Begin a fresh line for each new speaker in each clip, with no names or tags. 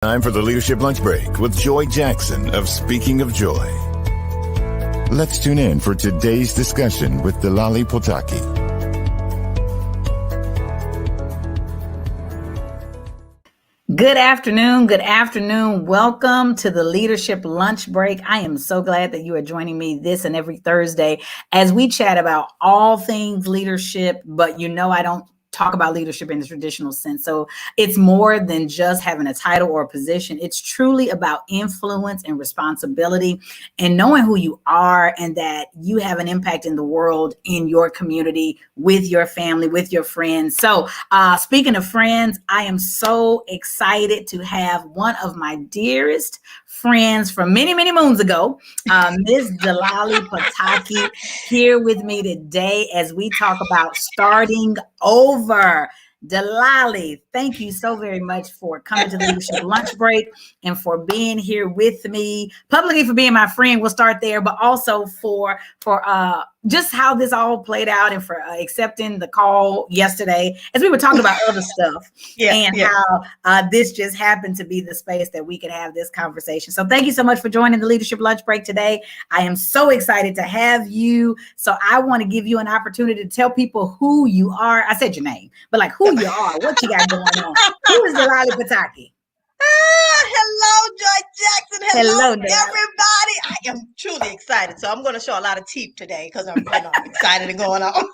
Time for the Leadership Lunch Break with Joy Jackson of Speaking of Joy. Let's tune in for today's discussion with Delali Potakey.
Good afternoon. Good afternoon. Welcome to the Leadership Lunch Break. I am so glad that you are joining me this and every Thursday as we chat about all things leadership, but I don't talk about leadership in the traditional sense. So it's more than just having a title or a position. It's truly about influence and responsibility and knowing who you are and that you have an impact in the world, in your community, with your family, with your friends. So speaking of friends, I am so excited to have one of my dearest friends from many, many moons ago, Ms. Delali Potakey, here with me today as we talk about starting over. Delali, thank you so very much for coming to the Leadership Lunch Break and for being here with me, publicly for being my friend. We'll start there, but also for just how this all played out and for accepting the call yesterday as we were talking about other stuff how this just happened to be the space that we could have this conversation. So thank you so much for joining the Leadership Lunch Break today. I am so excited to have you. So I want to give you an opportunity to tell people who you are. I said your name, but like who you are, what you got going on. Who is Delali Potakey?
Hello, Joy Jackson. Hello,
Delali.
Everybody. I am truly excited. So I'm going to show a lot of teeth today because I'm excited and going on.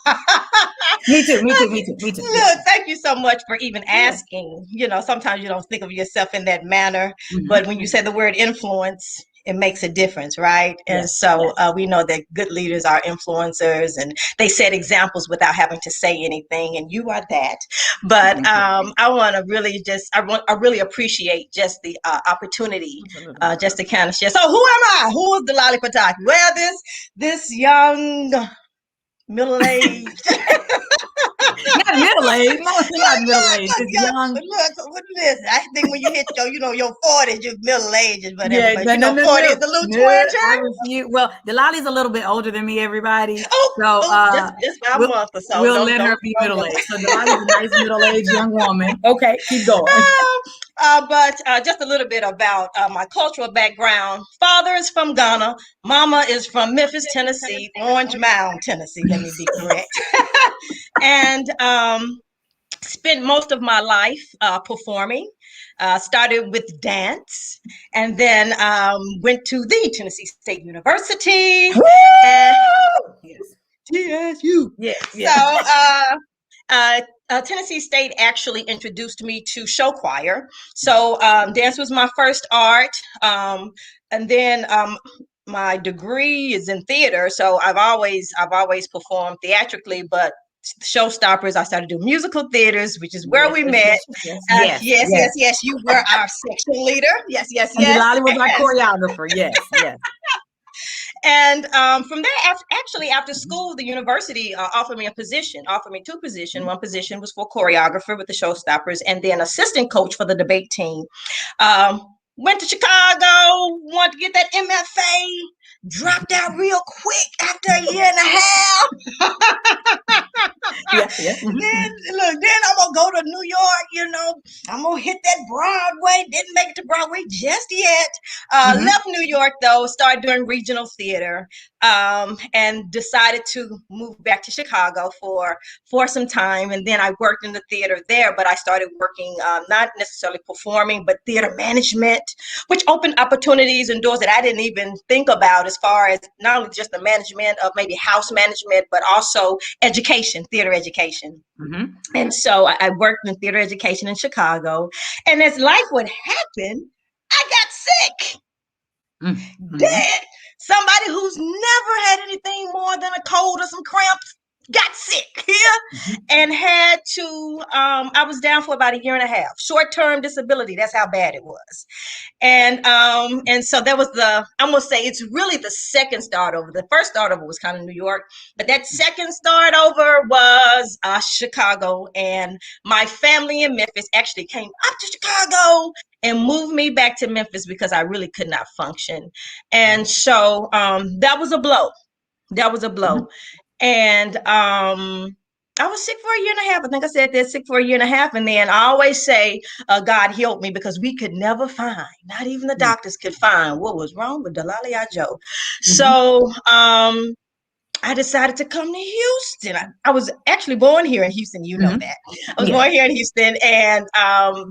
Me too.
Look, thank you so much for even asking. Sometimes you don't think of yourself in that manner, but when you say the word influence, it makes a difference, right? And so we know that good leaders are influencers and they set examples without having to say anything. And you are that. But I want to really I really appreciate just the opportunity just to kind of share. So who am I? Who is Delali Potakey? Well, this young, middle-aged.
Not middle-aged. No, you're not middle-aged. It's young.
Look, what is this? I think when you hit your 40s, you're middle-aged, whatever.
Yeah,
but 40 is a little twinger.
I refuse. Well, Delali's a little bit older than me, everybody.
Just by a month or so.
We'll let her be middle-aged. So Delali's a nice middle-aged young woman. Okay, keep going.
But just a little bit about my cultural background. Father is from Ghana. Mama is from Memphis, Tennessee, Orange Mound, Tennessee. Let me be correct. And spent most of my life performing. Started with dance and then went to the Tennessee State University. TSU. So Tennessee State actually introduced me to show choir. So dance was my first art. And then my degree is in theater. So I've always performed theatrically, but showstoppers, I started doing musical theaters, which is where we met. Yes. You were our section leader. Yes.
And Delali was our choreographer. Yes.
And from there, after school, the university offered me two positions. One position was for choreographer with the showstoppers, and then assistant coach for the debate team. Went to Chicago, wanted to get that MFA, dropped out real quick after a year and a half. Then I'm going to go to New York, I'm going to hit that Broadway. Didn't make it to Broadway just yet. Left New York, though, started doing regional theater, and decided to move back to Chicago for some time. And then I worked in the theater there, but I started working, not necessarily performing, but theater management, which opened opportunities and doors that I didn't even think about as far as not only just the management of maybe house management, but also education, theater education. And so I worked in theater education in Chicago. And as life would happen, I got sick. Dead. Somebody who's never had anything more than a cold or some cramps got sick here and had to, I was down for about a year and a half, short-term disability. That's how bad it was. And so that was I'm going to say it's really the second start over. The first start over was kind of New York, but that second start over was Chicago. And my family in Memphis actually came up to Chicago and moved me back to Memphis because I really could not function. And so that was a blow. And I was sick for a year and a half. I think I said that, sick for a year and a half. And then I always say, God healed me, because we could never find, not even the doctors could find what was wrong with Delali Joe. So I decided to come to Houston. I was actually born here in Houston. You know that. I was born here in Houston, and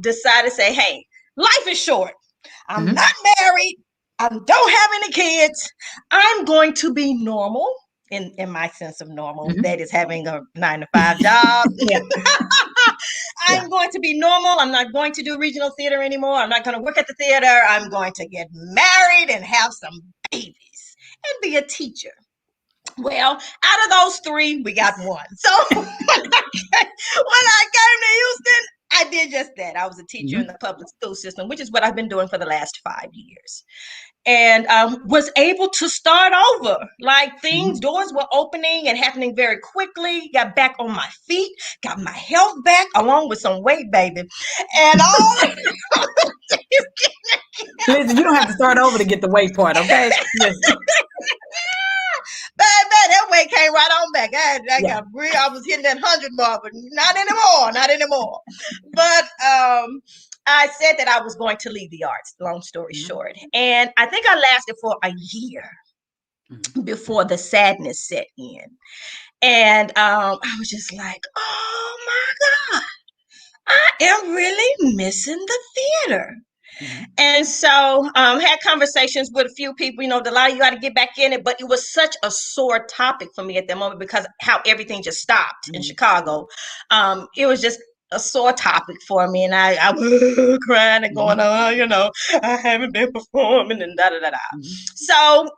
decided to say, hey, life is short. I'm not married. I don't have any kids. I'm going to be normal. In my sense of normal, that is having a 9-to-5 job. I'm going to be normal. I'm not going to do regional theater anymore. I'm not going to work at the theater. I'm going to get married and have some babies and be a teacher. Well, out of those three, we got one. So when I came to Houston, I did just that. I was a teacher in the public school system, which is what I've been doing for the last 5 years. And was able to start over. Like doors were opening and happening very quickly. Got back on my feet, got my health back, along with some weight, baby. And all
Listen, you don't have to start over to get the weight part, okay?
That weight came right on back. I was hitting that 100 mark, but not anymore. But I said that I was going to leave the arts, long story short. And I think I lasted for a year before the sadness set in. And I was just like, oh my God, I am really missing the theater. And so had conversations with a few people, you got to get back in it. But it was such a sore topic for me at that moment, because how everything just stopped in Chicago. It was just a sore topic for me. And I was crying and going, I haven't been performing and da-da-da-da. So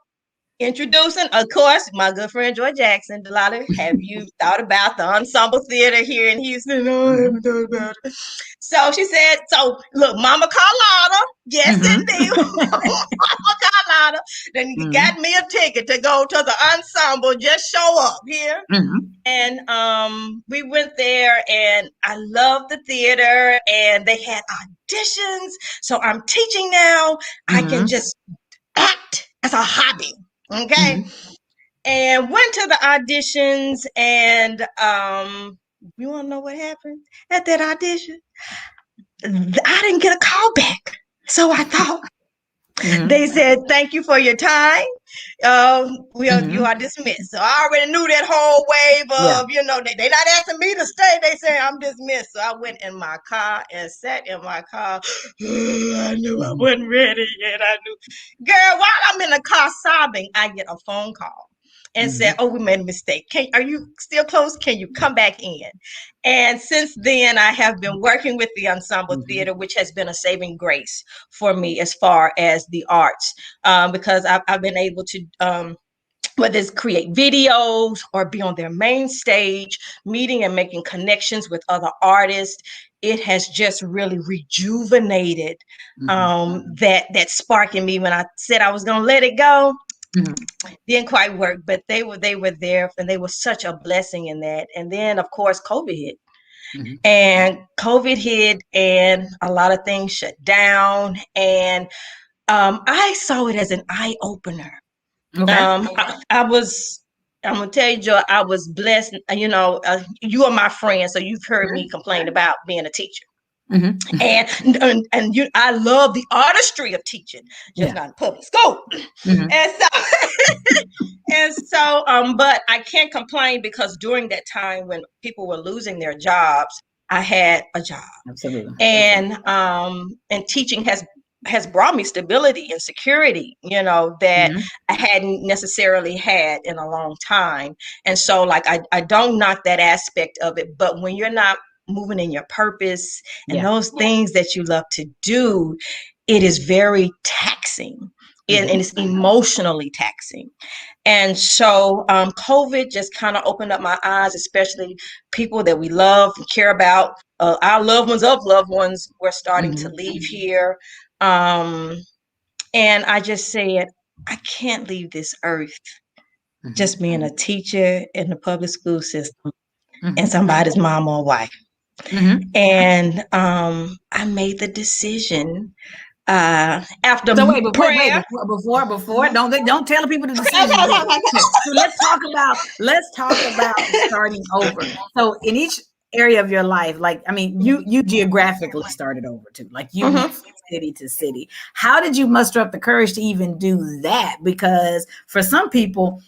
introducing, of course, my good friend Joy Jackson. Delali, have you thought about the ensemble theater here in Houston? No, I haven't thought about it. So she said, so look, Mama Carlotta, yes indeed, Mama Carlotta, then got me a ticket to go to the ensemble, just show up here. And we went there, and I loved the theater, and they had auditions. So I'm teaching now. I can just act as a hobby. Okay. And went to the auditions, and you want to know what happened at that audition? I didn't get a call back. So I thought, they said, thank you for your time. You are dismissed. So I already knew that whole wave of, they're not asking me to stay. They say I'm dismissed. So I went in my car and sat in my car. I knew I wasn't ready yet. I knew. Girl, while I'm in the car sobbing, I get a phone call and said, oh, we made a mistake. Are you still close? Can you come back in? And since then, I have been working with the ensemble theater, which has been a saving grace for me as far as the arts, because I've been able to, whether it's create videos or be on their main stage, meeting and making connections with other artists. It has just really rejuvenated that spark in me when I said I was going to let it go. Didn't quite work, but they were there, and they were such a blessing in that. And then, of course, COVID hit. And COVID hit, and a lot of things shut down. And I saw it as an eye opener. I'm gonna tell you, Joy, I was blessed. You are my friend, so you've heard me complain about being a teacher. And I love the artistry of teaching, just not in public school. And so but I can't complain, because during that time when people were losing their jobs, I had a job. Absolutely. And teaching has brought me stability and security, that I hadn't necessarily had in a long time. And so, like, I don't knock that aspect of it, but when you're not moving in your purpose and those things that you love to do, it is very taxing, and it's emotionally taxing. And so COVID just kind of opened up my eyes, especially people that we love and care about. Our loved ones were starting to leave here. And I just said, I can't leave this earth just being a teacher in the public school system and somebody's mom or wife. And I made the decision After
So wait,
prayer.
before, don't tell the people the decision yet. So let's talk about starting over. So in each area of your life, like, I mean, you geographically started over too. Like you went from city to city. How did you muster up the courage to even do that? Because for some people,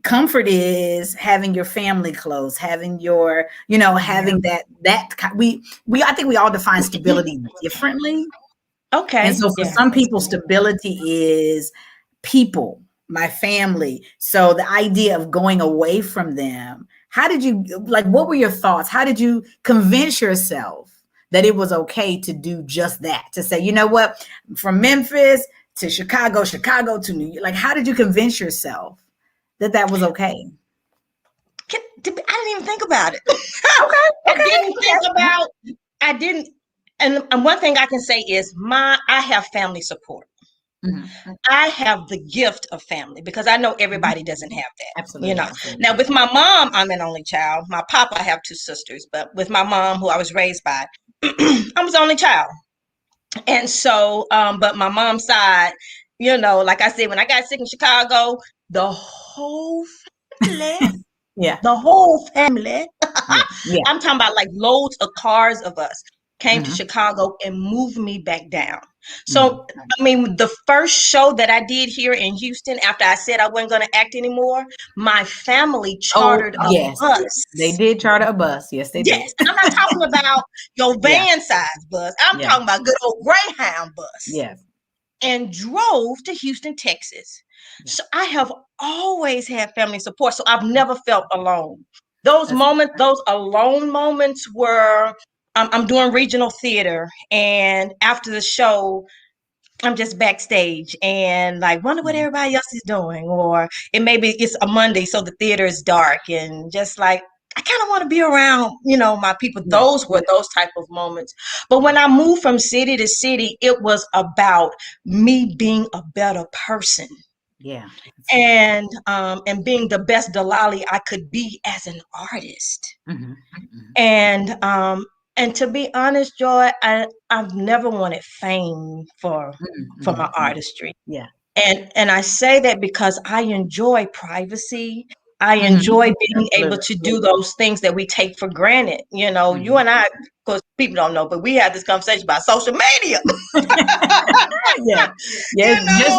comfort is having your family close, having your, having that we I think we all define stability differently.
Okay.
And so for some people, stability is people, my family. So the idea of going away from them, how did you, like, what were your thoughts? How did you convince yourself that it was okay to do just that? To say, you know what, from Memphis to Chicago to New York, like, how did you convince yourself that was okay?
I didn't even think about it. I didn't. And one thing I can say is I have family support. Mm-hmm. I have the gift of family because I know everybody doesn't have that.
Absolutely.
Now with my mom, I'm an only child. My papa, I have 2 sisters, but with my mom, who I was raised by, I was the only child. And so, but my mom's side, like I said, when I got sick in Chicago, the whole family, the whole family, I'm talking about like loads of cars of us came to Chicago and moved me back down. So, I mean, the first show that I did here in Houston, after I said I wasn't going to act anymore, my family chartered a bus.
They did charter a bus. Yes, they did.
And I'm not talking about your van size bus. I'm talking about good old Greyhound bus.
Yes.
And drove to Houston, Texas. So I have always had family support. So I've never felt alone. Those alone moments were, I'm doing regional theater, and after the show, I'm just backstage and like wonder what everybody else is doing, or it's a Monday, so the theater is dark, and just like I kind of want to be around, my people. Those were those type of moments. But when I moved from city to city, it was about me being a better person.
Yeah.
And being the best Delali I could be as an artist. And to be honest, Joy, I've never wanted fame for my artistry.
Yeah.
And I say that because I enjoy privacy. I enjoy being able to do those things that we take for granted. You and I, of course, people don't know, but we had this conversation about social media.
Just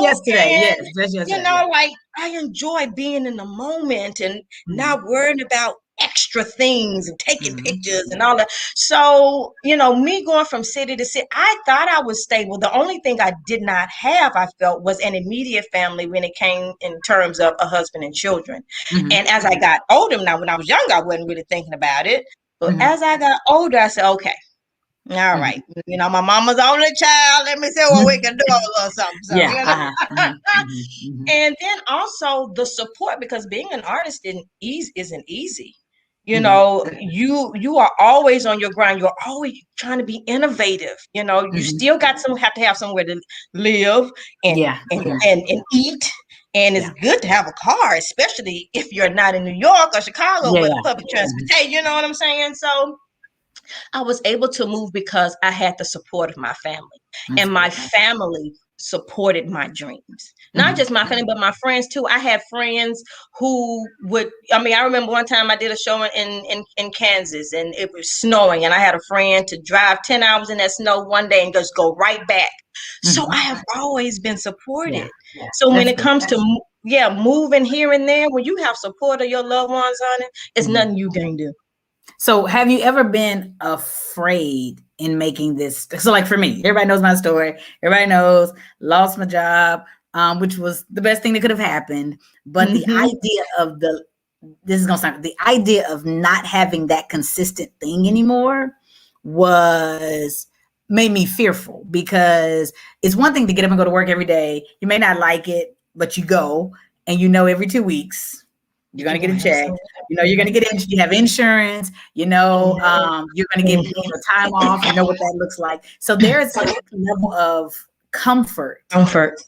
yesterday. Just yesterday.
Like I enjoy being in the moment and not worrying about extra things and taking pictures and all that. So, me going from city to city, I thought I was stable. The only thing I did not have, I felt, was an immediate family when it came in terms of a husband and children. And as I got older, now when I was younger, I wasn't really thinking about it. But as I got older, I said, okay, all right. My mama's only child. Let me see what we can do a little something. So, And then also the support, because being an artist isn't easy. You are always on your grind. You're always trying to be innovative. You still have to have somewhere to live and eat. And it's good to have a car, especially if you're not in New York or Chicago with public transportation. You know what I'm saying? So I was able to move because I had the support of my family. And my family supported my dreams. Not just my family, but my friends too. I had friends who I remember one time I did a show in Kansas, and it was snowing, and I had a friend to drive 10 hours in that snow one day and just go right back. So I have always been supported. So when it comes to moving here and there, when you have support of your loved ones on it, it's nothing you can do.
So have you ever been afraid in making this? So like for me, everybody knows my story. Everybody knows, lost my job, which was the best thing that could have happened. But the idea of the idea of not having that consistent thing anymore made me fearful, because it's one thing to get up and go to work every day. You may not like it, but you go, and every 2 weeks you're going to get a check. You're going to get you have insurance. You're going to get time off. You know what that looks like. So there's a level of comfort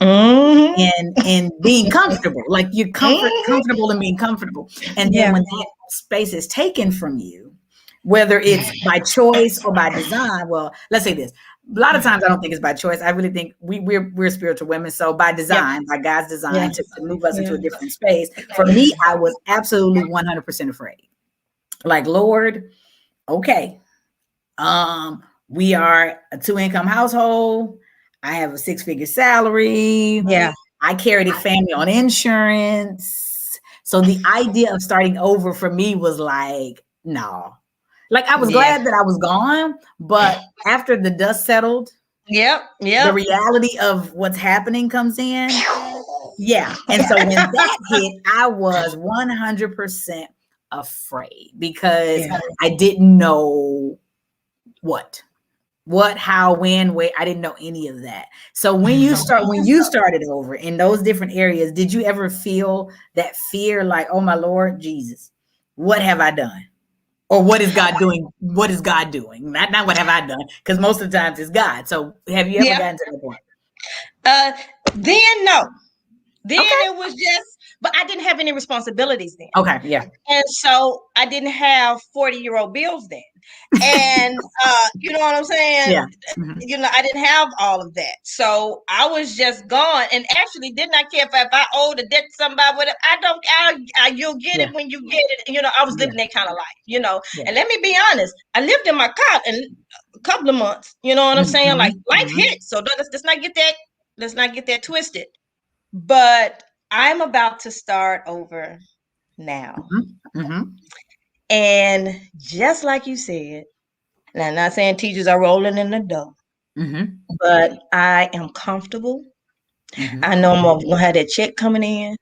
in being comfortable. Like you're comfortable in being comfortable. And then when that space is taken from you, whether it's by choice or by design, well, let's say this. a lot of times I don't think it's by choice. I really think we're spiritual women. So by design, by God's design to move us into a different space. For me, I was absolutely 100% afraid. Like, Lord, okay. We are a 2-income household. I have a 6-figure salary.
Yeah.
I carried a family on insurance. So the idea of starting over for me was like, no. Like, I was glad that I was gone, but after the dust settled, the reality of what's happening comes in. Yeah. And so when that hit, I was 100% afraid because I didn't know what, how, when, where. I didn't know any of that. So when you started over in those different areas, did you ever feel that fear, like, oh my Lord Jesus, what have I done? Or what is God doing? What is God doing? Not what have I done? Because most of the times it's God. So have you ever gotten to that point?
Then no. Then it was just, but I didn't have any responsibilities then.
Okay, yeah.
And so I didn't have 40-year-old bills then. And you know what I'm saying?
Yeah.
You know, I didn't have all of that. So I was just gone, and actually did not care if I owed a debt to somebody. Whatever. You'll get it when you get it. You know, I was living that kind of life, you know. And let me be honest, I lived in my car in a couple of months. You know what I'm saying? Like, life hit. So let's not get that twisted. But I'm about to start over now. And just like you said, and I'm not saying teachers are rolling in the dough, but I am comfortable. I know I'm going to have that check coming in.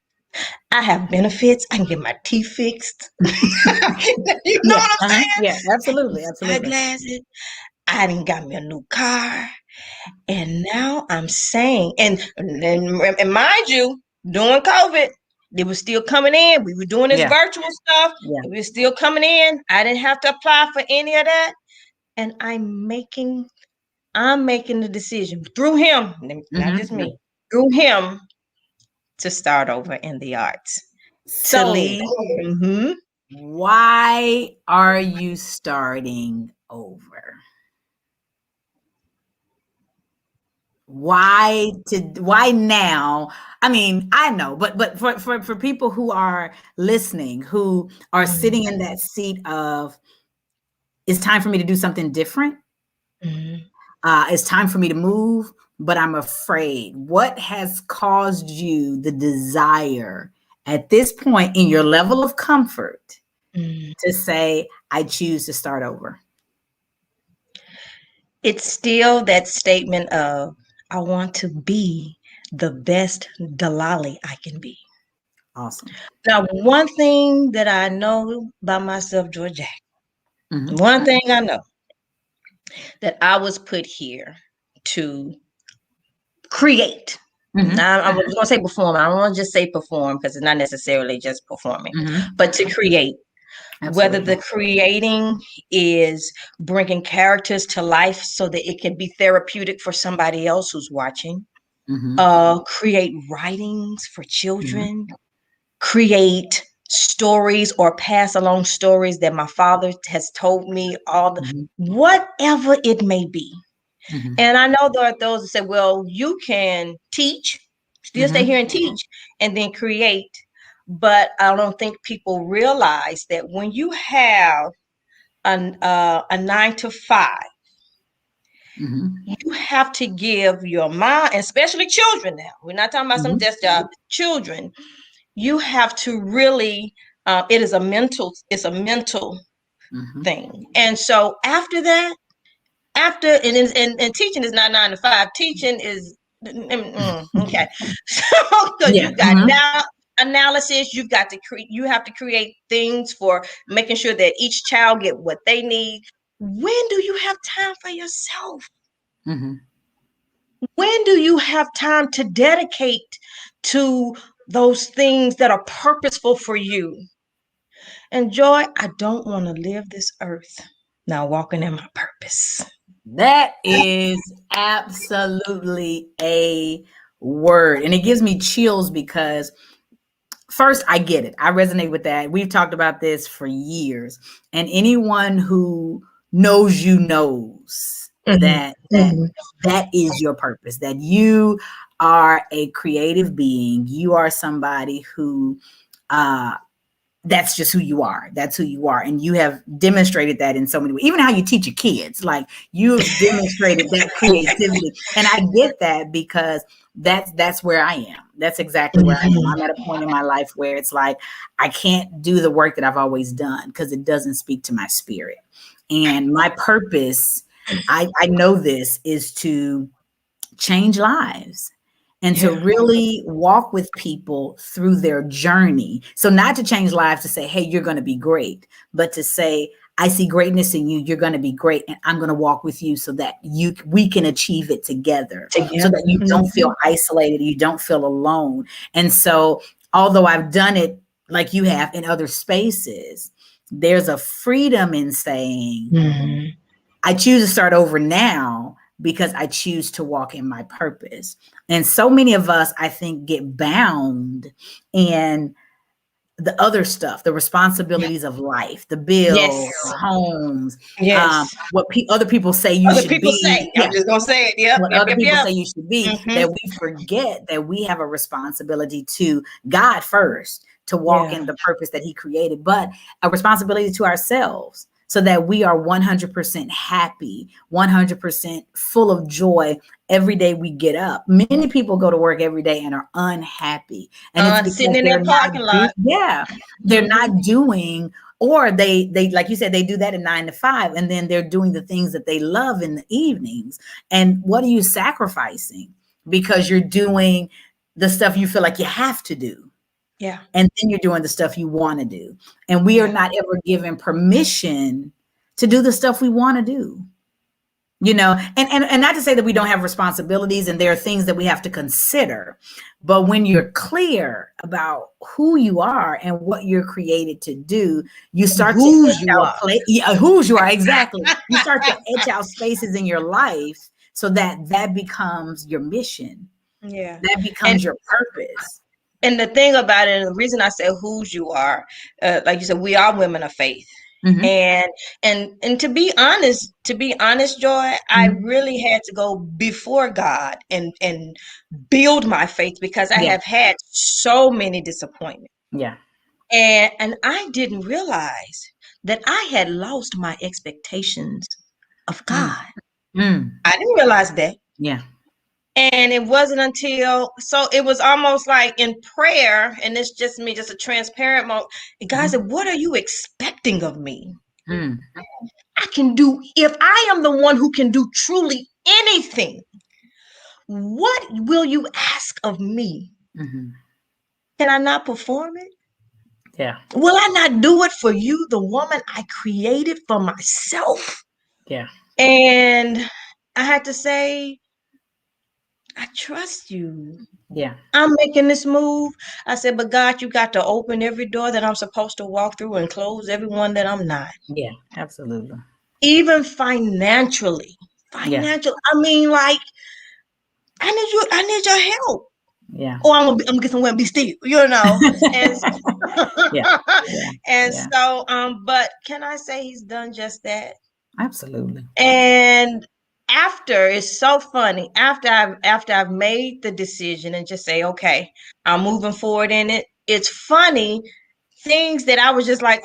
I have benefits. I can get my teeth fixed. You know what I'm saying?
Yeah, absolutely.
Eyeglasses. I done got me a new car. And now I'm saying, and mind you, during COVID, they were still coming in. We were doing this virtual stuff. We were still coming in. I didn't have to apply for any of that. And I'm making the decision through him, not just me, through him, to start over in the arts.
So
to leave.
Why are you starting over? Why now? I mean, I know, but for people who are listening, who are sitting in that seat of, it's time for me to do something different. It's time for me to move, but I'm afraid. What has caused you the desire at this point in your level of comfort to say, I choose to start over?
It's still that statement of, I want to be the best Delali I can be.
Awesome.
Now, one thing that I know by myself, George Jack, one thing I know, that I was put here to create. Now, I was going to say perform. I don't want to just say perform, because it's not necessarily just performing, but to create. Absolutely. Whether the creating is bringing characters to life so that it can be therapeutic for somebody else who's watching, create writings for children, create stories or pass along stories that my father has told me, whatever it may be. And I know there are those that say, well, you can teach, still stay here and teach, and then create. But I don't think people realize that when you have a 9 to 5, you have to give your mind, especially children now. We're not talking about some desk job. Children, you have to really, it's a mental thing. And so after that, and teaching is not 9 to 5. Teaching is okay. So you got now analysis. You have to create things for making sure that each child get what they need. When do you have time for yourself? When do you have time to dedicate to those things that are purposeful for you? And Joy, I don't want to live this earth now walking in my purpose.
That is absolutely a word. And it gives me chills because, first, I get it. I resonate with that. We've talked about this for years. And anyone who knows you knows that is your purpose, that you are a creative being. You are somebody who that's just who you are. That's who you are. And you have demonstrated that in so many ways. Even how you teach your kids, like you've demonstrated that creativity. And I get that because that's where I am. That's exactly where I am. I'm at a point in my life where it's like, I can't do the work that I've always done because it doesn't speak to my spirit. And my purpose, I know this, is to change lives. And to really walk with people through their journey. So not to change lives to say, hey, you're going to be great, but to say, I see greatness in you. You're going to be great. And I'm going to walk with you so that we can achieve it together. So that you don't feel isolated. You don't feel alone. And so although I've done it like you have in other spaces, there's a freedom in saying, I choose to start over now because I choose to walk in my purpose. And so many of us, I think, get bound in the other stuff, the responsibilities of life, the bills, homes, what other people say you should be.
I'm just going to say it.
What other people say you should be, that we forget that we have a responsibility to God first, to walk in the purpose that he created, but a responsibility to ourselves. So that we are 100% happy, 100% full of joy every day we get up. Many people go to work every day and are unhappy. And it's
sitting in their parking lot.
They're not doing, or they like you said, they do that at 9 to 5, and then they're doing the things that they love in the evenings. And what are you sacrificing? Because you're doing the stuff you feel like you have to do.
Yeah.
And then you're doing the stuff you want to do. And we are not ever given permission to do the stuff we want to do. And not to say that we don't have responsibilities and there are things that we have to consider. But when you're clear about who you are and what you're created to do, you start to etch out whose you are. Exactly. You start to etch out spaces in your life so that becomes your mission.
Yeah.
That becomes your purpose.
And the thing about it, and the reason I said whose you are, like you said, we are women of faith. And to be honest, Joy, I really had to go before God and build my faith because I have had so many disappointments.
Yeah.
And I didn't realize that I had lost my expectations of God. I didn't realize that.
Yeah.
And it wasn't until, so it was almost like in prayer, and it's just me, just a transparent moment. God said, what are you expecting of me? I can do, if I am the one who can do truly anything, what will you ask of me? Can I not perform it?
Yeah.
Will I not do it for you, the woman I created for myself?
Yeah.
And I had to say, I trust you.
Yeah.
I'm making this move. I said, but God, you got to open every door that I'm supposed to walk through and close every one that I'm not.
Yeah, absolutely.
Even financially. I mean, like, I need your help.
Yeah.
Or I'm gonna get somewhere and be still, And so, but can I say he's done just that?
Absolutely.
And after, it's so funny, after I've made the decision and just say, okay, I'm moving forward in it. It's funny, things that I was just like,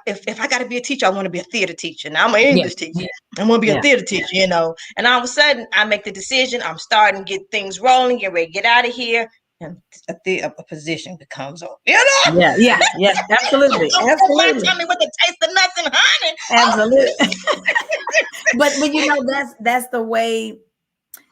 if I got to be a teacher, I want to be a theater teacher. Now I'm an English teacher. I want to be a theater teacher, And all of a sudden I make the decision. I'm starting to get things rolling, get ready to get out of here. And a position becomes over.
Yeah, absolutely.
Absolutely. Tell me what the taste of nuts and honey.
Absolutely. but that's the way.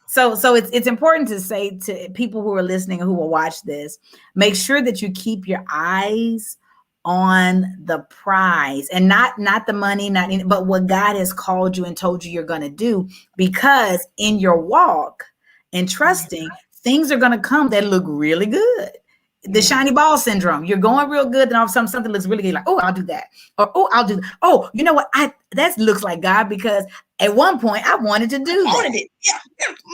So it's important to say to people who are listening and who will watch this, make sure that you keep your eyes on the prize and not the money, but what God has called you and told you you're going to do, because in your walk and trusting, things are going to come that look really good. The shiny ball syndrome. You're going real good, and all of a sudden something looks really good. Like, oh, I'll do that. Or, oh, I'll do that. Oh, you know what? That looks like God, because at one point I wanted to do that.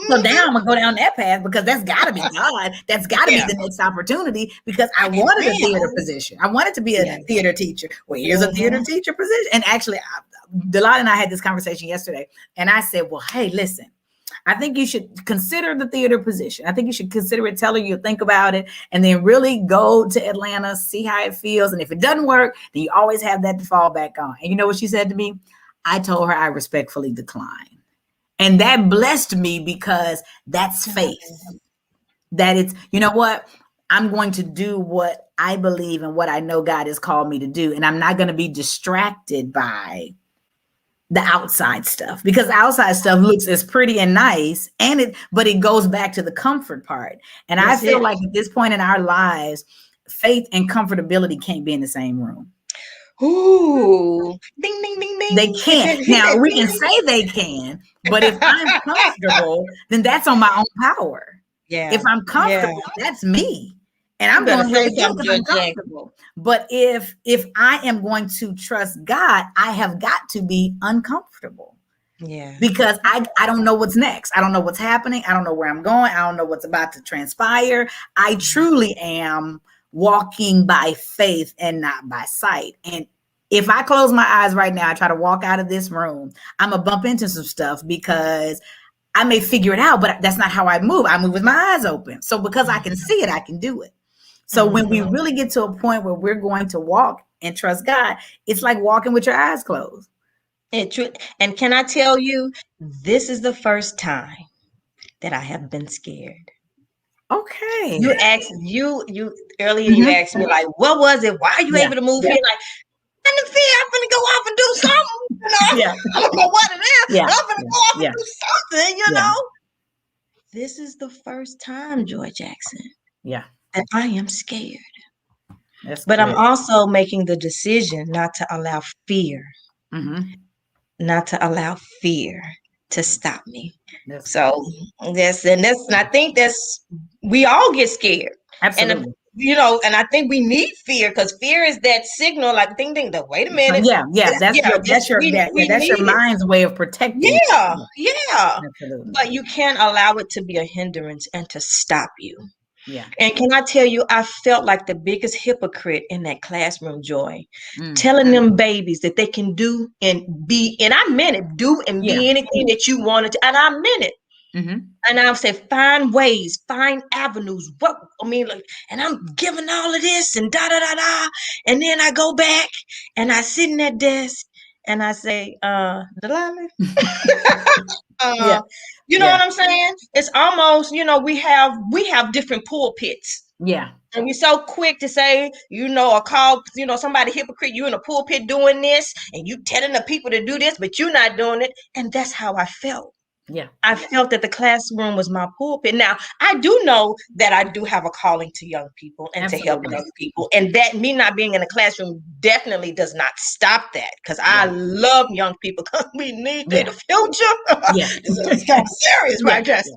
So now I'm going to go down that path because that's got to be God. That's got to be the next opportunity, because I wanted a theater position. I wanted to be a theater teacher. Well, here's a theater teacher position. And actually, Delali and I had this conversation yesterday, and I said, well, hey, listen, I think you should consider the theater position. I think you should consider it, tell her you think about it, and then really go to Atlanta, see how it feels. And if it doesn't work, then you always have that to fall back on. And you know what she said to me? I told her I respectfully decline. And that blessed me because that's faith. That it's, you know what? I'm going to do what I believe and what I know God has called me to do. And I'm not going to be distracted by the outside stuff, because the outside stuff looks as pretty and nice, but it goes back to the comfort part. And I feel like at this point in our lives, faith and comfortability can't be in the same room.
Ooh, ding, ding, ding, ding.
They can't. Now we can say they can, but if I'm comfortable, then that's on my own power. Yeah. If I'm comfortable, that's me. And I'm going to say something uncomfortable. But if I am going to trust God, I have got to be uncomfortable. Yeah. Because I don't know what's next. I don't know what's happening. I don't know where I'm going. I don't know what's about to transpire. I truly am walking by faith and not by sight. And if I close my eyes right now, I try to walk out of this room, I'm going to bump into some stuff because I may figure it out, but that's not how I move. I move with my eyes open. So because I can see it, I can do it. So when we really get to a point where we're going to walk and trust God, it's like walking with your eyes closed.
And can I tell you, this is the first time that I have been scared.
Okay.
You asked earlier, you asked me like, what was it? Why are you able to move here? Like, I'm in fear. I'm gonna go off and do something. You know? I don't know what it is. I'm gonna go off and do something, you know. This is the first time, Joy Jackson.
Yeah.
And I am scared. But I'm also making the decision not to allow fear, not to allow fear to stop me. So and I think we all get scared.
Absolutely.
And and I think we need fear, because fear is that signal, like ding ding. Wait a minute.
That's your mind's way of protecting.
Yeah. Absolutely. But you can't allow it to be a hindrance and to stop you. Yeah. And can I tell you, I felt like the biggest hypocrite in that classroom, Joy, telling them babies that they can do and be, and I meant it, do and be anything that you wanted to, and I meant it. And I said, find ways, find avenues. And I'm giving all of this and da da da da. And then I go back and I sit in that desk and I say, Delali. You know what I'm saying? It's almost, we have different pulpits.
Yeah.
And we're so quick to say, or call, somebody hypocrite, you in a pulpit doing this and you telling the people to do this, but you're not doing it. And that's how I felt.
Yeah.
I felt that the classroom was my pulpit. Now, I do know that I do have a calling to young people and to help young people. And that me not being in the classroom definitely does not stop that, because I love young people, because we need them in the future. It's kind of serious, right, Jess?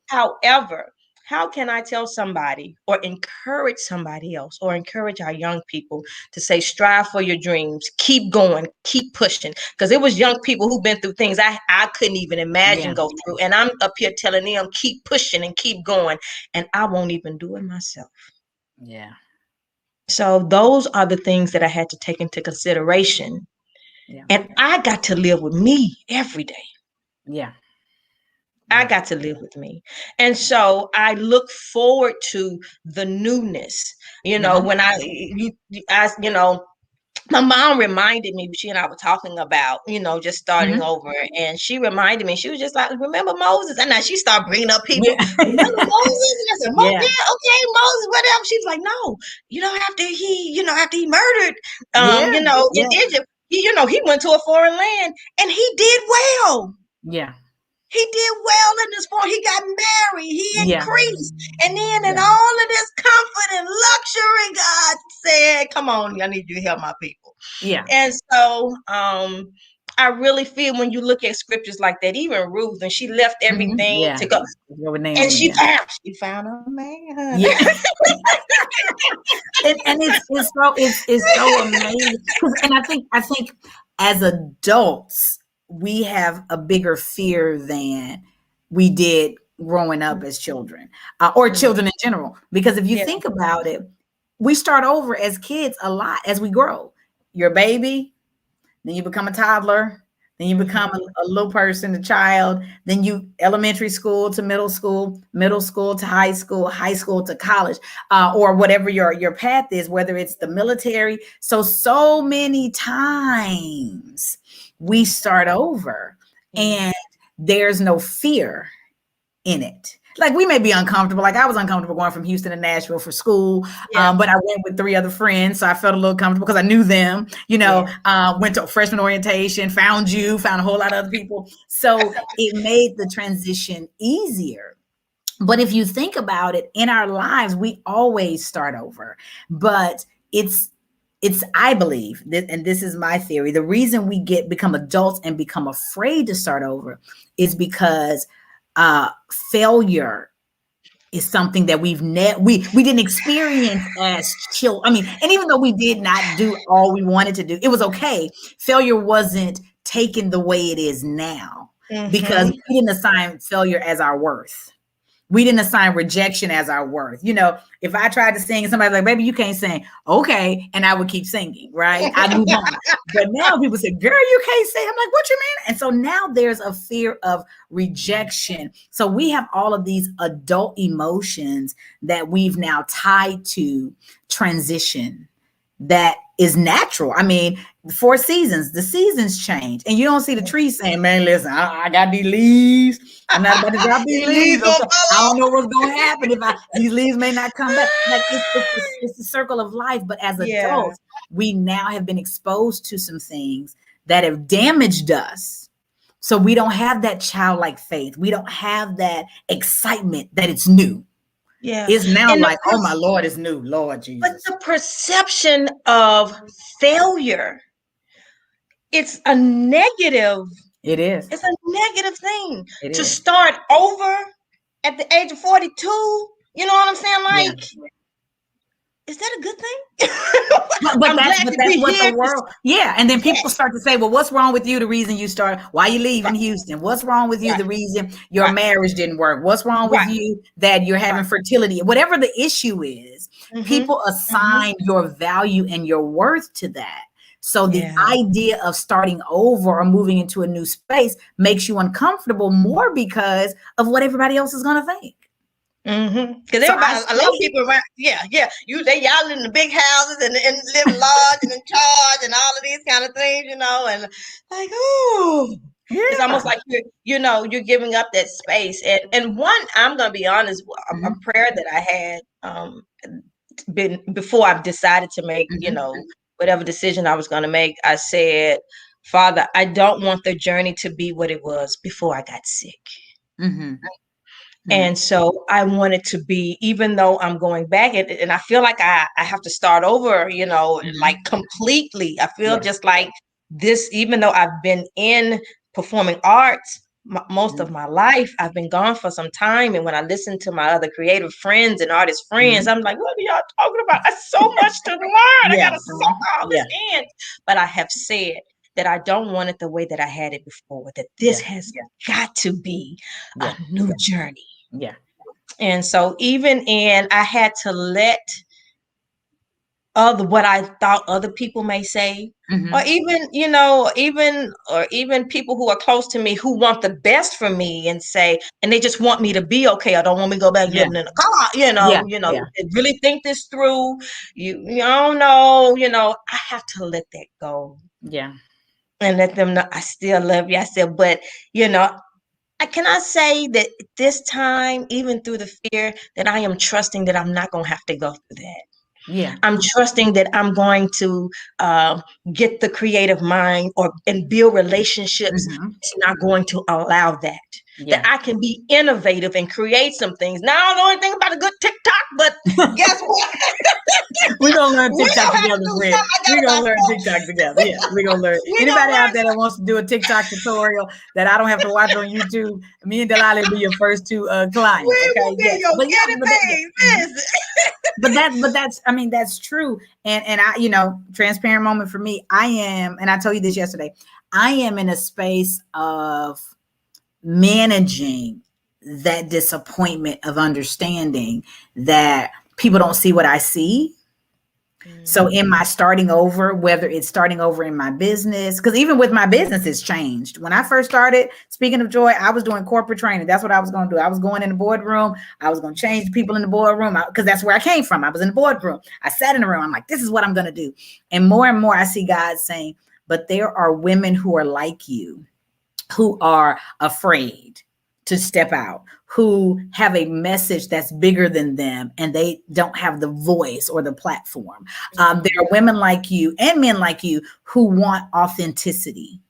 However, how can I tell somebody or encourage somebody else or encourage our young people to say, strive for your dreams, keep going, keep pushing? Because it was young people who've been through things I couldn't even imagine go through. And I'm up here telling them, keep pushing and keep going. And I won't even do it myself.
Yeah.
So those are the things that I had to take into consideration. Yeah. And I got to live with me every day.
Yeah.
I got to live with me. And so I look forward to the newness, when my mom reminded me, she and I were talking about, just starting over. And she reminded me, she was just like, remember Moses? And now she started bringing up people. Remember Moses? And I said, okay, Moses, whatever. She's like, no, after he murdered, in Egypt, he went to a foreign land and he did well.
Yeah.
He did well in this form. He got married. He increased. And then in all of this comfort and luxury, God said, come on, I need you to help my people.
Yeah.
And so I really feel when you look at scriptures like that, even Ruth, and she left everything to go. And she found a man.
Yeah. and it's so amazing. And I think as adults, we have a bigger fear than we did growing up as children, or children in general. Because if you think about it, we start over as kids a lot as we grow. You're a baby, then you become a toddler, then you become a little person, a child, then you elementary school to middle school to high school to college, or whatever your path is, whether it's the military. So many times we start over, and there's no fear in it. Like, we may be uncomfortable. Like, I was uncomfortable going from Houston to Nashville for school, but I went with 3 other friends, so I felt a little comfortable because I knew them. Went to freshman orientation, found a whole lot of other people, so it made the transition easier. But if you think about it, in our lives, we always start over. But it's I believe that, and this is my theory, the reason we become adults and become afraid to start over is because failure is something that we didn't experience as children. I mean, and even though we did not do all we wanted to do, it was okay. Failure wasn't taken the way it is now, because we didn't assign failure as our worth. We didn't assign rejection as our worth. If I tried to sing and somebody's like, baby, you can't sing. Okay. And I would keep singing, right? I move on. But now people say, girl, you can't sing. I'm like, what you mean? And so now there's a fear of rejection. So we have all of these adult emotions that we've now tied to transition that is natural. I mean, 4 seasons, the seasons change, and you don't see the trees saying, man, listen, I got these leaves. I'm not about to drop these leaves. Okay. I don't know what's going to happen if these leaves may not come back. Like, it's the circle of life. But as adults, we now have been exposed to some things that have damaged us. So we don't have that childlike faith. We don't have that excitement that it's new.
Yeah.
It's now like, oh my Lord, it's new, Lord Jesus.
But the perception of failure, it's a negative.
It is.
It's a negative thing to start over at the age of 42. You know what I'm saying? Like, is that a good thing?
but that's what the world. Yeah. And then people start to say, well, what's wrong with you? The reason you start, why you leaving Houston? What's wrong with you? The reason your marriage didn't work. What's wrong with you that you're having fertility? Whatever the issue is, people assign your value and your worth to that. So the idea of starting over or moving into a new space makes you uncomfortable more because of what everybody else is going to think.
Because a lot of people around, y'all in the big houses and live large and in charge and all of these kind of things, and like, it's almost like you're giving up that space. And one, I'm gonna be honest, a prayer that I had before I've decided to make whatever decision I was going to make, I said, Father, I don't want the journey to be what it was before I got sick. And so I wanted to be, even though I'm going back and I feel like I have to start over, like completely. I feel just like this, even though I've been in performing arts most of my life, I've been gone for some time. And when I listen to my other creative friends and artist friends, I'm like, what are y'all talking about? I so much to learn. I got to soak all this in. But I have said that I don't want it the way that I had it before, that this has got to be a new journey. And so I had to let what I thought other people may say, or even people who are close to me who want the best for me and they just want me to be okay. I don't want me to go back living in a car, they really think this through. You don't know, I have to let that go. And let them know I still love you. I said, but can I say that this time, even through the fear, that I am trusting that I'm not going to have to go through that. I'm trusting that I'm going to get the creative mind and build relationships that's not going to allow that. That I can be innovative and create some things. Now, I don't know anything about a good TikTok, but guess what?
We're going to learn TikTok together, Fred. We're going to learn TikTok together. Yeah, we're going to learn. Anybody out there that wants to do a TikTok tutorial that I don't have to watch on YouTube, me and Delali will be your first 2 clients. But that's true. And I, transparent moment for me, I am, and I told you this yesterday, I am in a space of managing that disappointment of understanding that people don't see what I see. So in my starting over, whether it's starting over in my business, because even with my business, it's changed. When I first started, speaking of joy, I was doing corporate training. That's what I was going to do. I was going in the boardroom. I was going to change the people in the boardroom because that's where I came from. I was in the boardroom. I sat in the room. I'm like, this is what I'm going to do. And more, I see God saying, but there are women who are like you, who are afraid to step out, who have a message that's bigger than them, and they don't have the voice or the platform. There are women like you and men like you who want authenticity,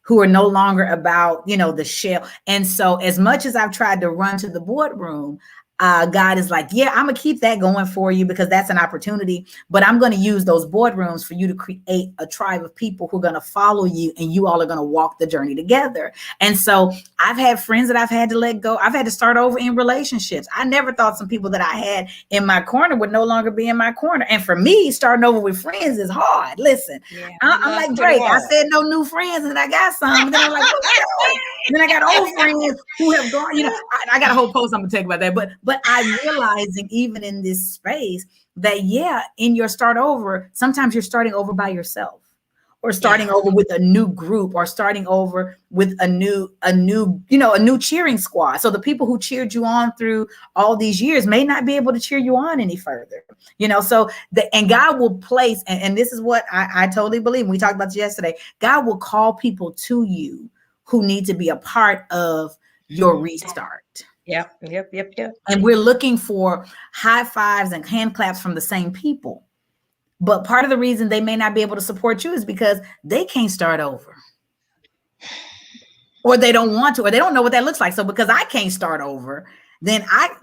who are no longer about, the shell. And so as much as I've tried to run to the boardroom, God is like, yeah, I'm going to keep that going for you because that's an opportunity, but I'm going to use those boardrooms for you to create a tribe of people who are going to follow you, and you all are going to walk the journey together. And so I've had friends that I've had to let go. I've had to start over in relationships. I never thought some people that I had in my corner would no longer be in my corner. And for me, starting over with friends is hard. Listen, I'm like Drake. I said no new friends, and I got some. And then I'm like, and then I got old friends who have gone. I got a whole post I'm gonna take about that. But I'm realizing even in this space that in your start over, sometimes you're starting over by yourself, or starting over with a new group, or starting over with a new cheering squad. So the people who cheered you on through all these years may not be able to cheer you on any further. And God will place, and this is what I totally believe. We talked about this yesterday. God will call people to you who need to be a part of your restart.
Yep.
And we're looking for high fives and hand claps from the same people. But part of the reason they may not be able to support you is because they can't start over. Or they don't want to, or they don't know what that looks like. So because I can't start over, then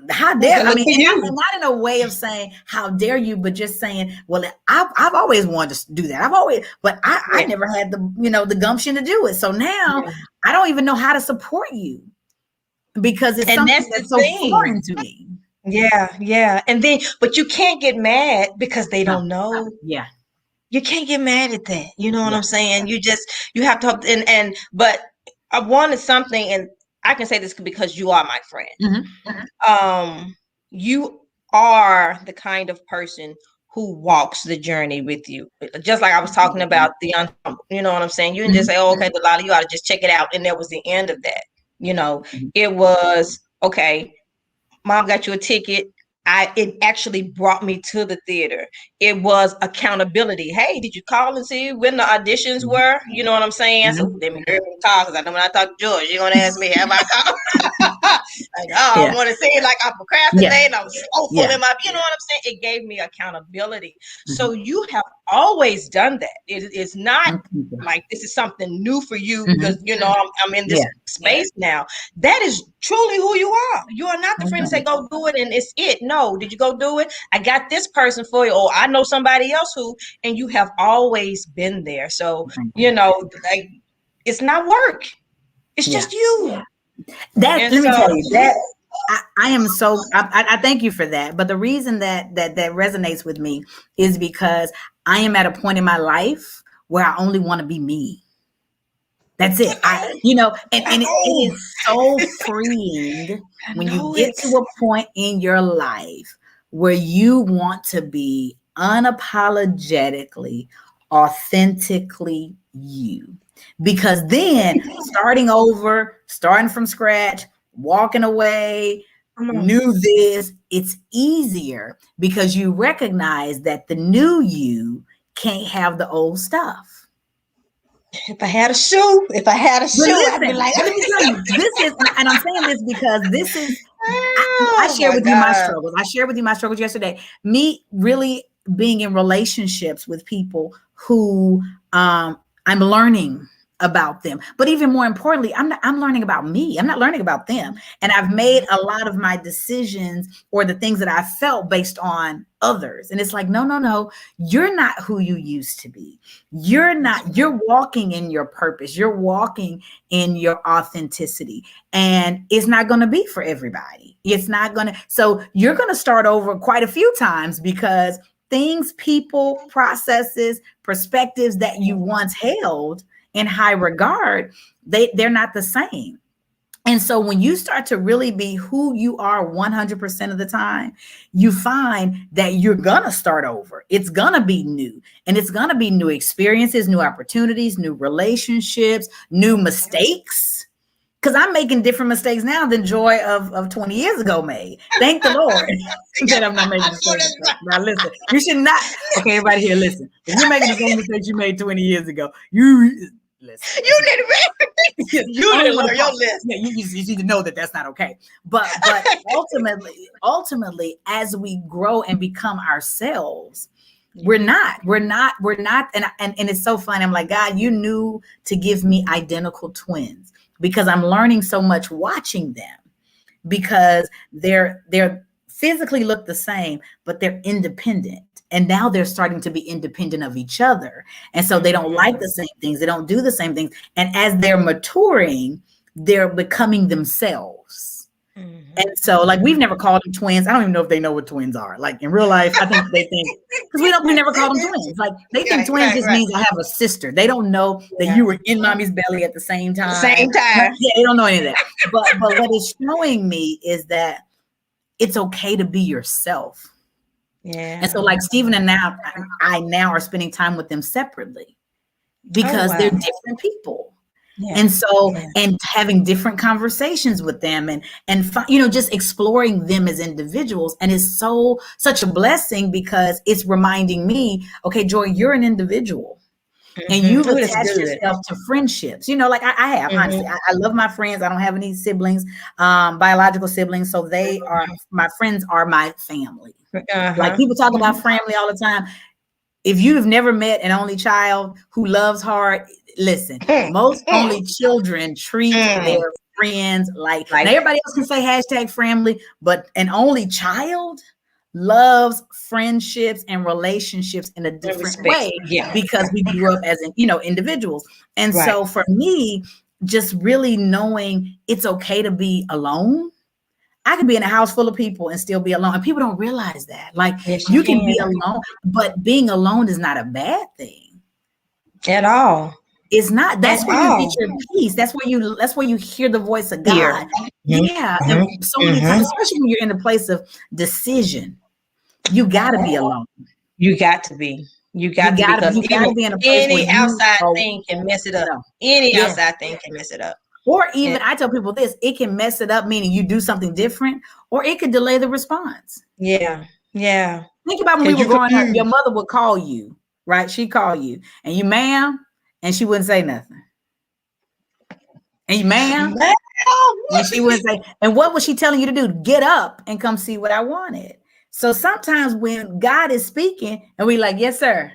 how dare I mean, not in a way of saying how dare you, but just saying, well, I've always wanted to do that. I never had the gumption to do it. So now I don't even know how to support you, because it's something that's so foreign to me.
Yeah. And then, but you can't get mad because they don't know.
Yeah.
You can't get mad at that. You know what I'm saying? You have to, but I wanted something, and I can say this because you are my friend. You are the kind of person who walks the journey with you. Just like I was talking about the unhumble, you know what I'm saying? You didn't just say, oh, okay, Delali, you ought to just check it out. And that was the end of that. It was, okay, mom got you a ticket. It actually brought me to the theater. It was accountability. Hey, did you call and see when the auditions were? You know what I'm saying? So let me hear me call, because I know when I talk to George, you're going to ask me, have I called? I want to say it like I procrastinated. I was so full in my, you know what I'm saying? It gave me accountability. So you have always done that. It's not like this is something new for you because, I'm in this space now. That is truly who you are. You are not the friend to say, go do it and it's it. No, did you go do it? I got this person for you. Or I know somebody else who, and you have always been there. So, like, it's not work. It's just you.
Let me tell you that I am so, I thank you for that. But the reason that resonates with me is because I am at a point in my life where I only want to be me. That's it. And it is so freeing when you get to a point in your life where you want to be unapologetically, authentically you. Because then starting over, starting from scratch, walking away, it's easier because you recognize that the new you can't have the old stuff.
If I had a shoe, I'd be like,
let me tell you, this is, and I'm saying this because this is, I share with you my struggles. I shared with you my struggles yesterday. Me really being in relationships with people who I'm learning about them. But even more importantly, I'm learning about me. I'm not learning about them. And I've made a lot of my decisions or the things that I felt based on others. And it's like, no, you're not who you used to be. You're walking in your purpose. You're walking in your authenticity. And it's not going to be for everybody. So you're going to start over quite a few times because things, people, processes, perspectives that you once held in high regard, they're not the same. And so when you start to really be who you are 100% of the time, you find that you're going to start over. It's going to be new, and it's going to be new experiences, new opportunities, new relationships, new mistakes. Because I'm making different mistakes now than Joy of 20 years ago made. Thank the Lord that I'm not making mistakes. Now listen, you should not. Okay, everybody here, listen. If you're making the same mistakes you made 20 years ago, you listen.
You need to learn your lesson.
Yeah, you need to know that that's not okay. But ultimately, as we grow and become ourselves, we're not, and it's so funny. I'm like, God, you knew to give me identical twins, because I'm learning so much watching them, because they're physically look the same, but they're independent. And now they're starting to be independent of each other. And so they don't like the same things. They don't do the same things. And as they're maturing, they're becoming themselves. And so, like, we've never called them twins. I don't even know if they know what twins are. Like, in real life, I think they think, because we never call them twins. Like, they think twins just means I have a sister. They don't know that you were in mommy's belly at the same time. Yeah, they don't know any of that. But what it's showing me is that it's okay to be yourself. Yeah. And so, like, Stephen and I now are spending time with them separately, because they're different people. Yeah. And so, and having different conversations with them, and just exploring them as individuals. And it's such a blessing, because it's reminding me, okay, Joy, you're an individual. And you've attached yourself to friendships. Like I have, honestly. I love my friends. I don't have any siblings, biological siblings. So my friends are my family. Like, people talk about family all the time. If you've never met an only child who loves hard, listen, most only children treat their friends like now everybody else can say #family, but an only child loves friendships and relationships in a different way, because we grew up as individuals. And so for me, just really knowing it's okay to be alone. I could be in a house full of people and still be alone, and people don't realize that. Like, you can be alone, but being alone is not a bad thing
at all.
It's not. That's where you get your peace. That's where you hear the voice of God. Yeah. And so many times, especially when you're in a place of decision, you got to be alone.
You got to be. You got to be in a place where any outside thing can mess it up. Any outside thing can mess it up.
Or even, I tell people this, it can mess it up, meaning you do something different, or it could delay the response.
Yeah. Yeah.
Think about when we were growing up, your mother would call you, right? She'd call you, and you, ma'am, and she wouldn't say nothing. And you, ma'am, and she wouldn't say, and what was she telling you to do? Get up and come see what I wanted. So sometimes when God is speaking and we like, yes, sir.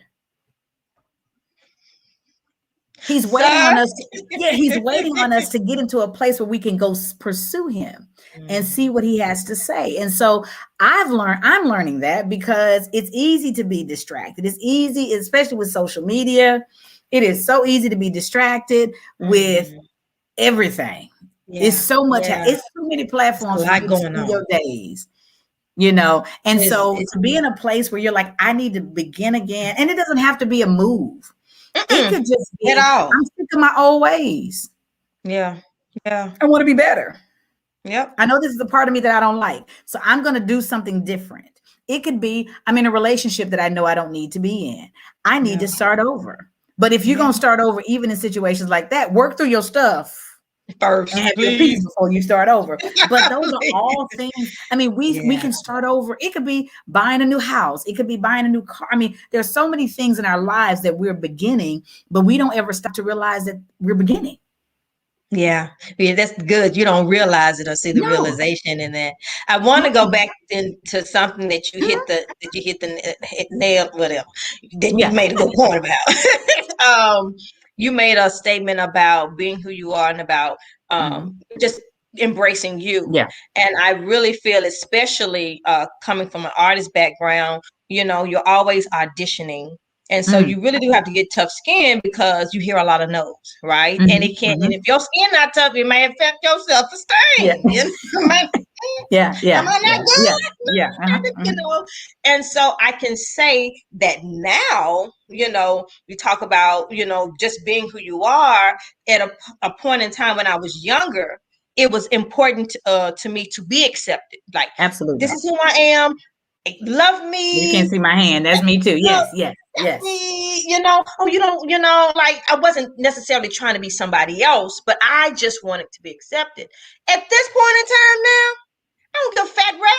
He's waiting on us. He's waiting on us to get into a place where we can go pursue him and see what he has to say. And so I'm learning that, because it's easy to be distracted. It's easy, especially with social media. It is so easy to be distracted with everything. It's so much. It's too many platforms for you to spend your days. And so to be in a place where you're like, I need to begin again. And it doesn't have to be a move. It could just be, I'm sick of my old ways. Yeah. Yeah. I want to be better. Yep. I know this is the part of me that I don't like. So I'm going to do something different. It could be, I'm in a relationship that I know I don't need to be in. I need to start over. But if you're going to start over, even in situations like that, work through your stuff first and have your peace before you start over. But those are all things. I mean, we can start over. It could be buying a new house. It could be buying a new car. I mean, there's so many things in our lives that we're beginning, but we don't ever stop to realize that we're beginning. Yeah, that's good. You don't realize it or see the realization in that. I want to go back to something that you hit the nail, whatever, that you made a good point about. You made a statement about being who you are and about just embracing you. Yeah. And I really feel, especially coming from an artist background, you're always auditioning. And so you really do have to get tough skin, because you hear a lot of no's, right? And it can't, and if your skin not tough, it may affect your self-esteem. Am I not good? And so I can say that now, we talk about, just being who you are at a point in time when I was younger.
it was important to me to be accepted. Like,
Absolutely.
this is who I am. Love
You can't
me.
see my hand. That's me too. Yes, yes, yes.
You know, oh, you don't, you know, like, I wasn't necessarily trying to be somebody else, but I just wanted to be accepted. At this point in time now, I don't give a fat rat.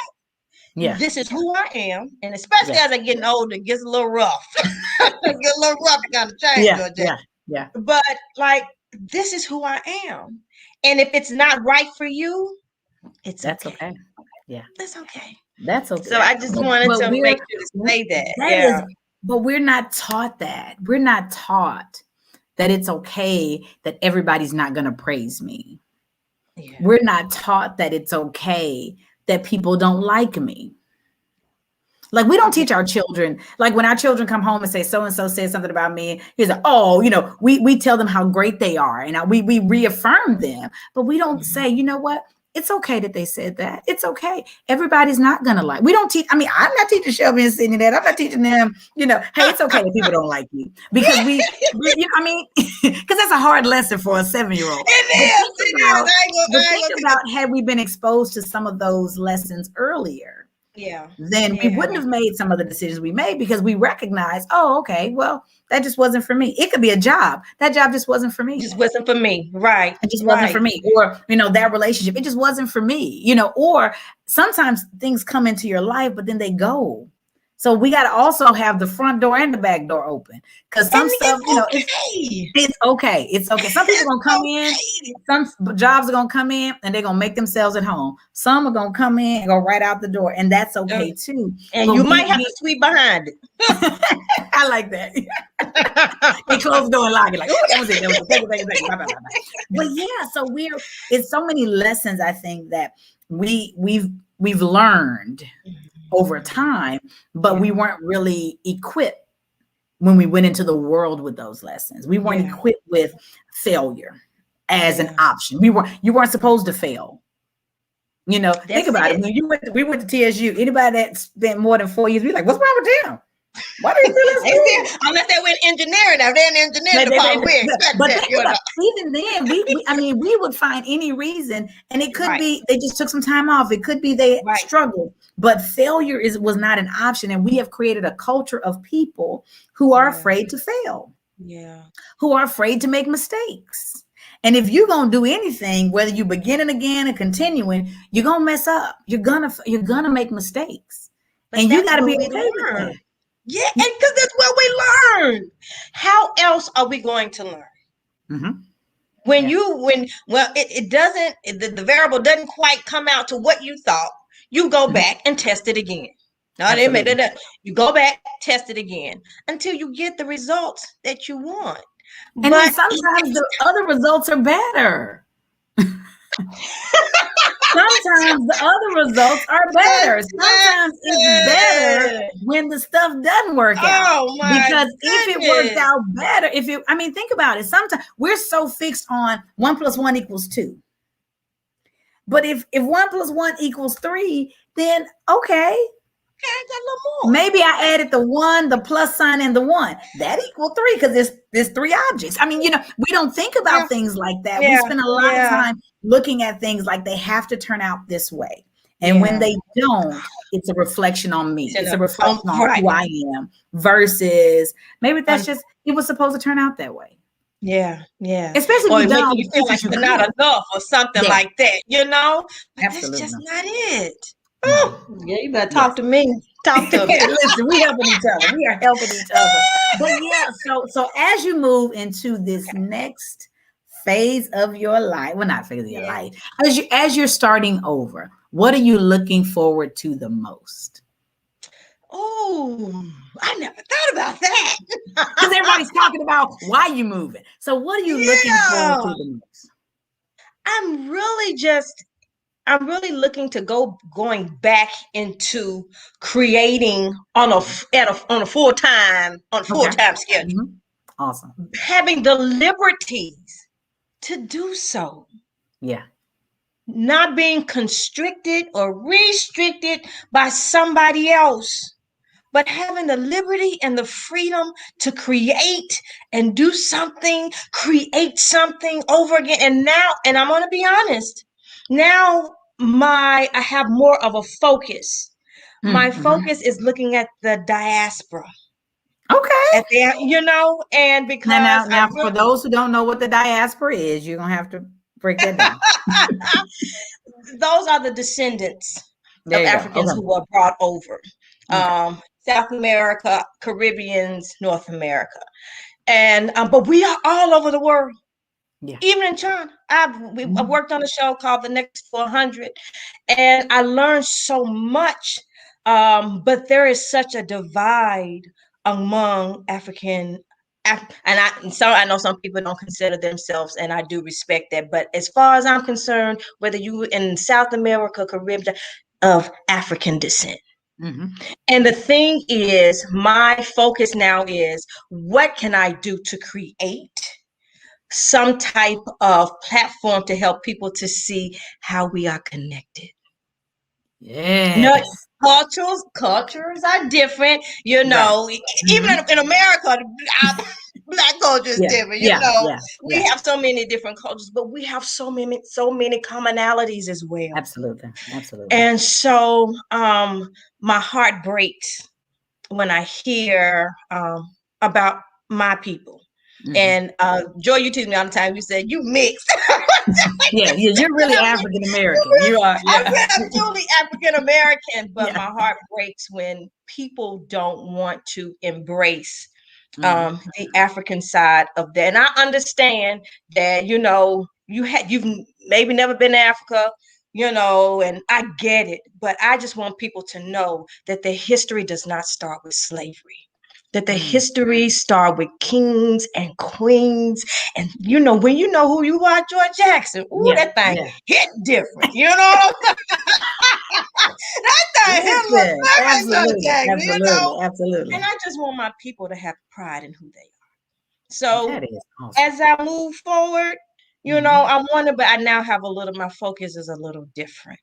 Yeah.
This is who I am. And especially
Yeah.
as I get older, it gets a little rough. It gets a little rough to kind of change.
Yeah. Yeah. Yeah.
But like, this is who I am. And if it's not right for you,
That's okay. Yeah.
That's okay.
That's okay.
So I just wanted to make sure to say that.
That is, but we're not taught that. We're not taught that it's okay that everybody's not going to praise me. Yeah. We're not taught that it's okay that people don't like me. Like, we don't teach our children, like when our children come home and say, so-and-so said something about me, he's like, oh, you know, we tell them how great they are. And we reaffirm them, but we don't say, you know what? It's okay that they said that. It's okay. Everybody's not going to like. We don't teach. I mean, I'm not teaching Shelby and Sydney that. I'm not teaching them, you know, hey, it's okay if people don't like you. Because you know, I mean, because that's a hard lesson for a 7-year-old. But think about had we been exposed to some of those lessons earlier. Yeah. Then we wouldn't have made some of the decisions we made, because we recognize, oh, okay, well, that just wasn't for me. It could be a job. That job just wasn't for me.
Just wasn't for me. Right.
It just wasn't for me. Or, you know, that relationship, it just wasn't for me, you know, or sometimes things come into your life, but then they go. So we got to also have the front door and the back door open, because some stuff, you know, it's okay. It's okay. Some people are going to come in, some jobs are going to come in and they're going to make themselves at home. Some are going to come in and go right out the door, and that's okay too.
And but you might have to sweep behind it.
I like that. They close the door and lock it. Like, oh, that was it. That was it. Bye, bye, bye, bye. But yeah, so it's so many lessons, I think, that we've learned over time, but we weren't really equipped when we went into the world with those lessons. We weren't equipped with failure as an option. You weren't supposed to fail. You know, think about it. When we went to TSU, anybody that spent more than 4 years, we like, what's wrong with them? Why do you feel this?
Unless they went engineering, now they're in engineering department.
But even then, we would find any reason, and it could be they just took some time off. It could be they struggled, but failure was not an option. And we have created a culture of people who are afraid to fail, who are afraid to make mistakes. And if you're gonna do anything, whether you beginning again and continuing, you're gonna mess up. You're gonna make mistakes, and you got to be okay with that.
Yeah, and because that's what we learn. How else are we going to learn? Mm-hmm. It doesn't, the variable doesn't quite come out to what you thought, you go back and test it again. No, they made it up. You go back, test it again until you get the results that you want.
And then sometimes the other results are better. Sometimes the other results are better. Sometimes it's better when the stuff doesn't work out. Because if it worked out better, think about it. Sometimes we're so fixed on 1 + 1 = 2. But if 1 + 1 = 3, then okay.
I got a little more.
Maybe I added the 1, the plus sign, and the 1. That equals 3 because there's 3 objects. I mean, you know, we don't think about things like that. We spend a lot of time looking at things like they have to turn out this way. And when they don't, it's a reflection on me. It's a reflection on who I am versus maybe that's just, it was supposed to turn out that way.
Yeah, yeah.
Especially when
you feel like you're not enough or something like that, you know? But
absolutely.
That's just not it. Oh, yeah, you better talk to me. Talk to me.
Listen, we helping each other. We are helping each other. But yeah, so as you move into this next phase of your life, well, not phase of your life, as you're starting over, what are you looking forward to the most?
Oh, I never thought about that.
Because everybody's talking about why you moving. So what are you looking forward to the most?
I'm really looking to going back into creating on a full-time schedule.
Mm-hmm. Awesome.
Having the liberties to do so.
Yeah.
Not being constricted or restricted by somebody else, but having the liberty and the freedom to create and do something, create something over again. And I'm going to be honest, now I have more of a focus. My
Mm-hmm.
focus is looking at the diaspora.
Okay.
And because
Now, for those who don't know what the diaspora is, you're gonna have to break that down.
those are the descendants
There
of
you go.
Africans
Okay.
who were brought over.
Okay.
South America, Caribbeans, North America. And but we are all over the world.
Yeah.
Even in China. I've worked on a show called The Next 400, and I learned so much. But there is such a divide among African. I know some people don't consider themselves, and I do respect that. But as far as I'm concerned, whether you in South America, Caribbean, of African descent.
Mm-hmm.
And the thing is, my focus now is what can I do to create some type of platform to help people to see how we are connected. No,
Yes.
cultures are different, Even
Mm-hmm.
in America, our Black culture is different. We have so many different cultures, but we have so many commonalities as well.
Absolutely.
And so, my heart breaks when I hear about my people.
Mm-hmm.
And Joy, you teach me all the time. You said you mixed.
Yeah, you're really African American. You are. Yeah.
I'm truly African American, but my heart breaks when people don't want to embrace the African side of that. And I understand that you've maybe never been to Africa, and I get it, but I just want people to know that their history does not start with slavery. That the history start with kings and queens, and when you know who you are, George Jackson. That thing hit different. That thing hit look like George Jackson.
Absolutely.
And I just want my people to have pride in who they are. So
that is awesome.
As I move forward, I want to, but I now have my focus is a little different.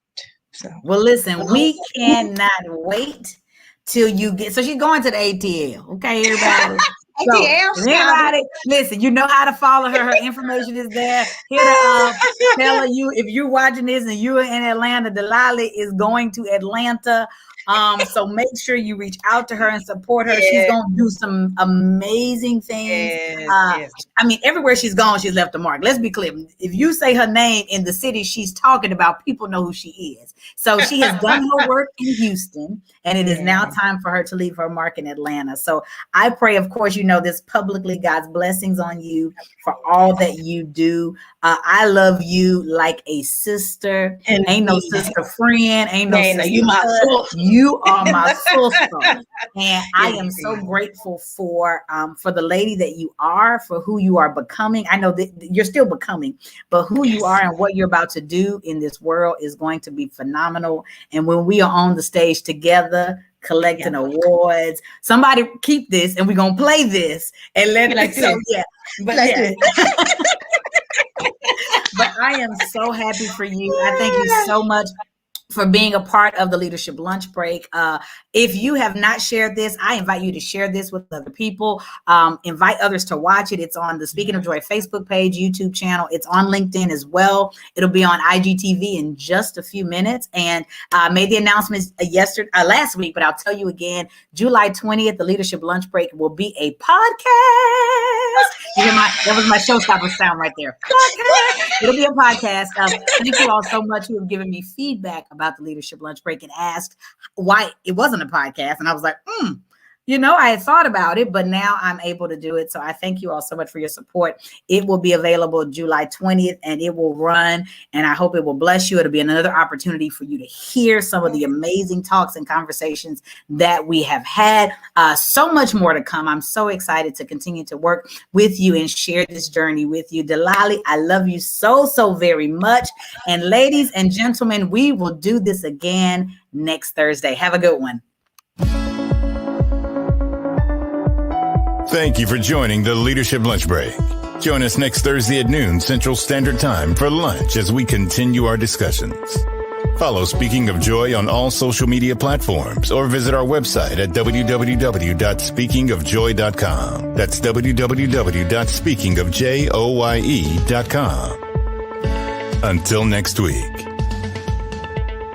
So
well, listen, we cannot wait till you get. So she's going to the ATL, okay, everybody. So, everybody, listen, you know how to follow her. Her information is there. Here to tell her if you're watching this and you're in Atlanta, Delali is going to Atlanta. So make sure you reach out to her and support her. She's going to do some amazing things. I mean, everywhere she's gone, she's left a mark. Let's be clear. If you say her name in the city she's talking about, people know who she is. So she has done her work in Houston, and it is now time for her to leave her mark in Atlanta. So I pray, of course, this publicly, God's blessings on you for all that you do. I love you like a sister. And ain't no sister friend. Ain't no sister.
You my sister.
You are my sister. And I am so grateful for the lady that you are, for who you are becoming. I know that you're still becoming, but who you are and what you're about to do in this world is going to be phenomenal. And when we are on the stage together, collecting awards, somebody keep this and we're going to play this and let it so but but I am so happy for you. I thank you so much for being a part of the Leadership Lunch Break. If you have not shared this, I invite you to share this with other people. Invite others to watch it. It's on the Speaking of Joy Facebook page, YouTube channel. It's on LinkedIn as well. It'll be on IGTV in just a few minutes. And I made the announcements last week, but I'll tell you again, July 20th, the Leadership Lunch Break will be a podcast. That was my showstopper sound right there. Podcast. It'll be a podcast. Thank you all so much who have given me feedback about the Leadership Lunch Break and asked why it wasn't a podcast. And I was like, I had thought about it, but now I'm able to do it. So I thank you all so much for your support. It will be available July 20th and it will run. And I hope it will bless you. It'll be another opportunity for you to hear some of the amazing talks and conversations that we have had. So much more to come. I'm so excited to continue to work with you and share this journey with you. Delali, I love you so, so very much. And ladies and gentlemen, we will do this again next Thursday. Have a good one.
Thank you for joining the Leadership Lunch Break. Join us next Thursday at noon Central Standard Time for lunch as we continue our discussions. Follow Speaking of Joy on all social media platforms or visit our website at www.speakingofjoy.com. That's www.speakingofjoye.com. Until next week.